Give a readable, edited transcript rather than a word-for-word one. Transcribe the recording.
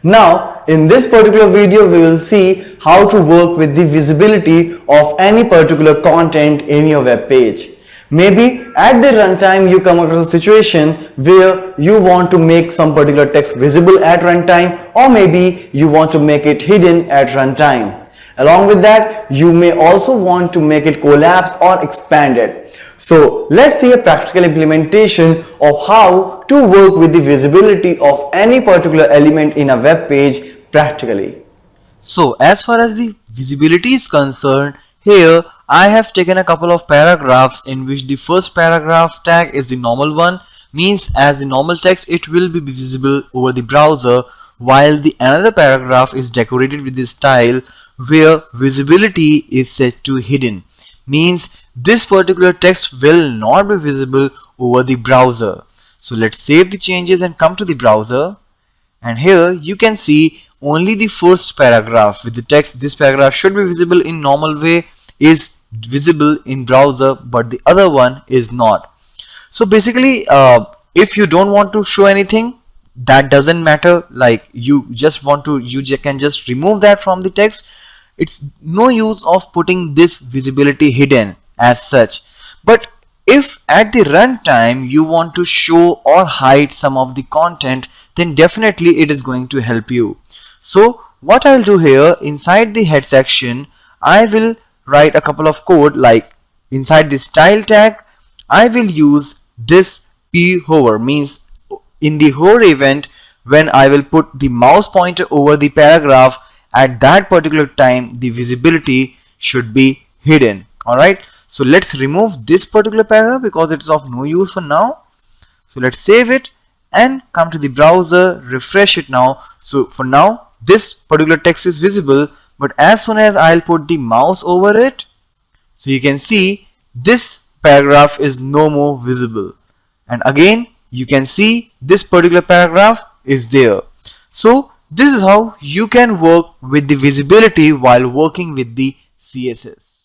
Now, in this particular video, we will see how to work with the visibility of any particular content in your web page. Maybe at the runtime you come across a situation where you want to make some particular text visible at runtime, or maybe you want to make it hidden at runtime. Along with that, you may also want to make it collapse or expanded. So let's see a practical implementation of how to work with the visibility of any particular element in a web page practically. So as far as the visibility is concerned, here I have taken a couple of paragraphs in which the first paragraph tag is the normal one, means as the normal text it will be visible over the browser, while the another paragraph is decorated with the style where visibility is set to hidden, means this particular text will not be visible over the browser. So let's save the changes and come to the browser, and here you can see only the first paragraph with the text this paragraph should be visible in normal way is visible in browser, but the other one is not. So basically if you don't want to show anything, that doesn't matter, like you can just remove that from the text. It's no use of putting this visibility hidden as such. But if at the runtime you want to show or hide some of the content, then definitely it is going to help you. So what I'll do here, inside the head section I will write a couple of code, like inside the style tag I will use this p hover, means in the hover event when I will put the mouse pointer over the paragraph, at that particular time the visibility should be hidden. Alright, so let's remove this particular paragraph because it's of no use for now. So let's save it and come to the browser, refresh it now. So for now this particular text is visible, but as soon as I'll put the mouse over it, so you can see this paragraph is no more visible, and again you can see this particular paragraph is there. So this is how you can work with the visibility while working with the CSS.